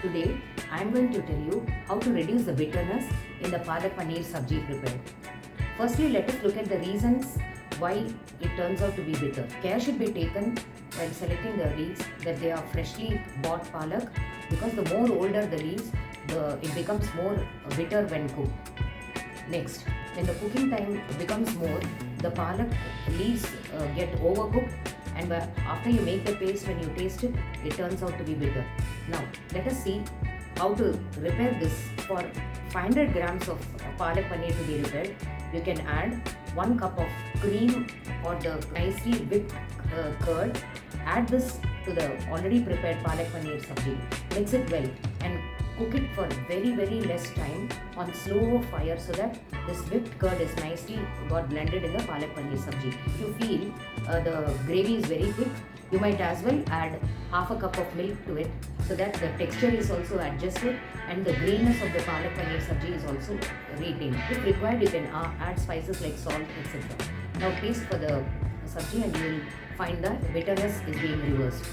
Today, I am going to tell you how to reduce the bitterness in the Palak paneer sabji prepared. Firstly, let us look at the reasons why it turns out to be bitter. Care should be taken while selecting the leaves that they are freshly bought palak, because the more older the leaves, it becomes more bitter when cooked. Next, when the cooking time becomes more, the palak leaves get overcooked, and after you make the paste, when you taste it, it turns out to be bitter. Now, let us see how to repair this. For 500 grams of palak paneer to be repaired, you can add 1 cup of cream or the nicely whipped curd. Add this to the already prepared palak paneer sabji. Mix it well and cook it for very less time on slow fire, so that this whipped curd is nicely got blended in the palak paneer sabji. If you feel the gravy is very thick, you might as well add half a cup of milk to it, so that the texture is also adjusted and the greenness of the palak paneer sabji is also retained. If required, you can add spices like salt, etc. Now taste for the sabji and you will find that bitterness is being reversed.